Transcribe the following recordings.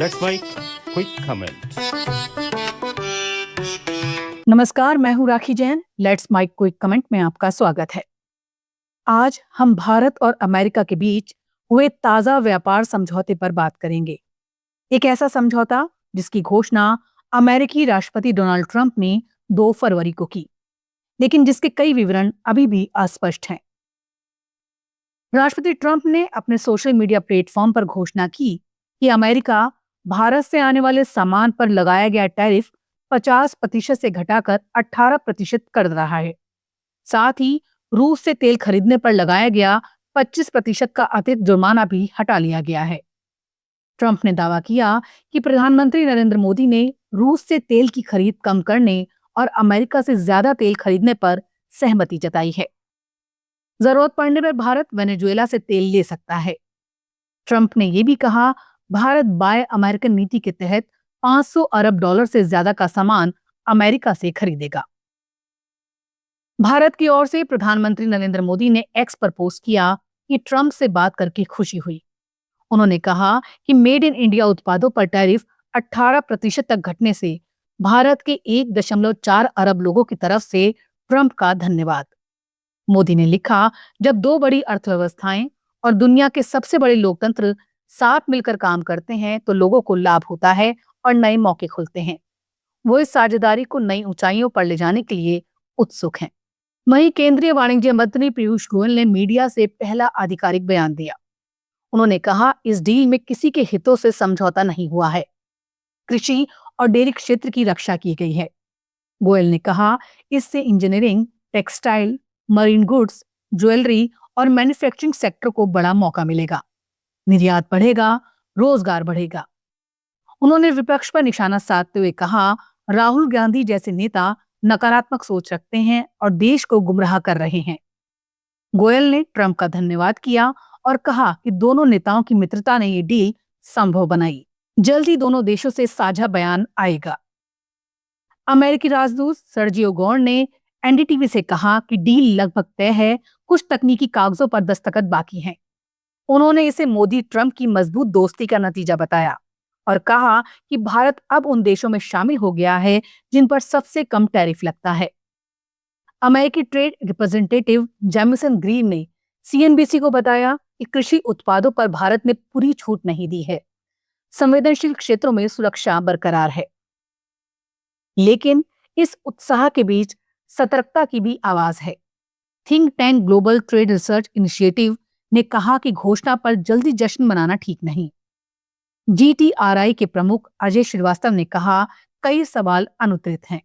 That's my quick comment. नमस्कार, मैं हूं Rakhi Jain. Let's make quick comment में आपका स्वागत है। आज हम भारत और अमेरिका के बीच हुए ताजा व्यापार समझौते पर बात करेंगे। एक ऐसा समझौता जिसकी घोषणा अमेरिकी राष्ट्रपति डोनाल्ड ट्रंप ने 2 फरवरी को की, लेकिन जिसके कई विवरण अभी भी अस्पष्ट हैं। राष्ट्रपति ट्रंप ने अपने सोशल मीडिया प्लेटफॉर्म पर घोषणा की कि अमेरिका भारत से आने वाले सामान पर लगाया गया टैरिफ 50% से घटाकर 18% कर रहा है। साथ ही रूस से तेल खरीदने पर लगाया गया 25% का अतिरिक्त जुर्माना भी हटा लिया गया है। ट्रंप ने दावा किया कि प्रधानमंत्री नरेंद्र मोदी ने रूस से तेल की खरीद कम करने और अमेरिका से ज्यादा तेल खरीदने पर सहमति जताई है। जरूरत पड़ने पर भारत वेनेजुएला से तेल ले सकता है। ट्रंप ने यह भी कहा, भारत बाय अमेरिकन नीति के तहत 500 अरब डॉलर से ज्यादा का सामान अमेरिका से खरीदेगा। भारत की ओर से प्रधानमंत्री नरेंद्र मोदी ने एक्स पर पोस्ट किया कि ट्रंप से बात करके खुशी हुई। उन्होंने कहा कि मेड इन इंडिया उत्पादों पर टैरिफ 18% तक घटने से भारत के 1.4 अरब लोगों की तरफ से ट्रंप का धन्यवाद। मोदी ने लिखा, जब 2 बड़ी अर्थव्यवस्थाएं और दुनिया के सबसे बड़े लोकतंत्र साथ मिलकर काम करते हैं तो लोगों को लाभ होता है और नए मौके खुलते हैं। वो इस साझेदारी को नई ऊंचाइयों पर ले जाने के लिए उत्सुक हैं। वहीं केंद्रीय वाणिज्य मंत्री पीयूष गोयल ने मीडिया से पहला आधिकारिक बयान दिया। उन्होंने कहा, इस डील में किसी के हितों से समझौता नहीं हुआ है। कृषि और डेयरी क्षेत्र की रक्षा की गई है। गोयल ने कहा, इससे engineering, textile, marine goods, jewellery और मैन्युफैक्चरिंग सेक्टर को बड़ा मौका मिलेगा। निर्यात बढ़ेगा, रोजगार बढ़ेगा। उन्होंने विपक्ष पर निशाना साधते हुए कहा, राहुल गांधी जैसे नेता नकारात्मक सोच रखते हैं और देश को गुमराह कर रहे हैं। गोयल ने ट्रंप का धन्यवाद किया और कहा कि दोनों नेताओं की मित्रता ने ये डील संभव बनाई। जल्द ही दोनों देशों से साझा बयान आएगा। अमेरिकी राजदूत सर्जियो गौर ने एनडीटीवी से कहा कि डील लगभग तय है, कुछ तकनीकी कागजों पर दस्तखत बाकी हैं। उन्होंने इसे मोदी ट्रंप की मजबूत दोस्ती का नतीजा बताया और कहा कि भारत अब उन देशों में शामिल हो गया है जिन पर सबसे कम टैरिफ लगता है। अमेरिकी ट्रेड रिप्रेजेंटेटिव जेमिसन ग्रीन ने सीएनबीसी को बताया कि कृषि उत्पादों पर भारत ने पूरी छूट नहीं दी है। संवेदनशील क्षेत्रों में सुरक्षा बरकरार है। लेकिन इस उत्साह के बीच सतर्कता की भी आवाज है। Think tank global trade research initiative ने कहा कि घोषणा पर जल्दी जश्न मनाना ठीक नहीं। जीटीआरआई के प्रमुख अजय श्रीवास्तव ने कहा, कई सवाल अनुत्तरित हैं।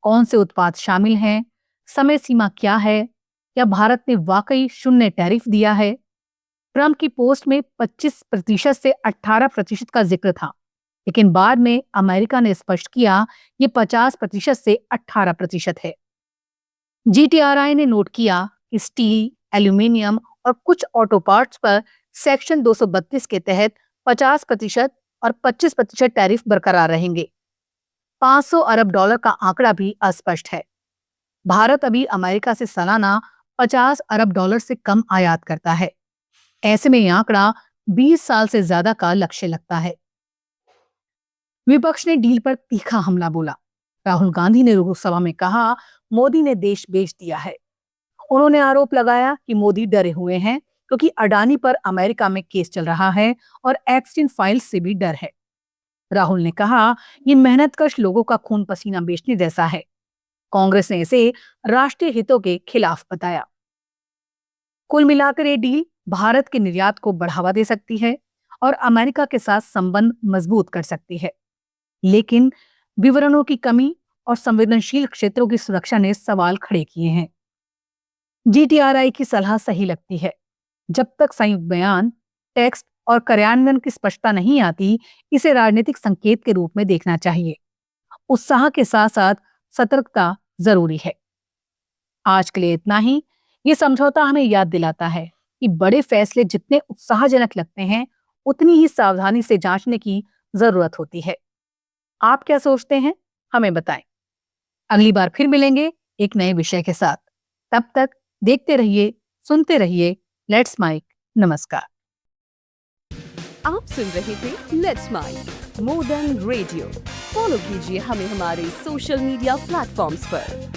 कौन से उत्पाद शामिल हैं? समय सीमा क्या है? क्या भारत ने वाकई शून्य टैरिफ दिया है? ट्रंप की पोस्ट में 25% से 18% का जिक्र था, लेकिन बाद में अमेरिका ने स्पष्ट किया ये 50% से 18% है। जीटीआरआई ने नोट किया कि स्टील, एल्यूमिनियम और कुछ ऑटो पार्ट्स पर सेक्शन 232 के तहत 50% और 25% टैरिफ बरकरार रहेंगे। 500 अरब डॉलर का आंकड़ा भी अस्पष्ट है। भारत अभी अमेरिका से सालाना 50 अरब डॉलर से कम आयात करता है। ऐसे में यह आंकड़ा 20 साल से ज्यादा का लक्ष्य लगता है। विपक्ष ने डील पर तीखा हमला बोला। राहुल गांधी ने लोकसभा में कहा, मोदी ने देश बेच दिया है। उन्होंने आरोप लगाया कि मोदी डरे हुए हैं क्योंकि अडानी पर अमेरिका में केस चल रहा है और एक्सटिन फाइल्स से भी डर है। राहुल ने कहा, ये मेहनतकश लोगों का खून पसीना बेचने जैसा है। कांग्रेस ने इसे राष्ट्रीय हितों के खिलाफ बताया। कुल मिलाकर ये डील भारत के निर्यात को बढ़ावा दे सकती है और अमेरिका के साथ संबंध मजबूत कर सकती है, लेकिन विवरणों की कमी और संवेदनशील क्षेत्रों की सुरक्षा ने सवाल खड़े किए हैं। जीटीआरआई की सलाह सही लगती है। जब तक संयुक्त बयान, टेक्स्ट और कार्यान्वयन की स्पष्टता नहीं आती, इसे राजनीतिक संकेत के रूप में देखना चाहिए। उत्साह के साथ साथ सतर्कता जरूरी है। आज के लिए इतना ही। ये समझौता हमें याद दिलाता है कि बड़े फैसले जितने उत्साहजनक लगते हैं, उतनी ही सावधानी से जांचने की जरूरत होती है। आप क्या सोचते हैं? हमें बताएं। अगली बार फिर मिलेंगे एक नए विषय के साथ। तब तक देखते रहिए, सुनते रहिए लेट्स माइक। नमस्कार। आप सुन रहे थे let's mic. More than radio. Follow कीजिए हमें हमारे सोशल मीडिया प्लेटफॉर्म्स पर।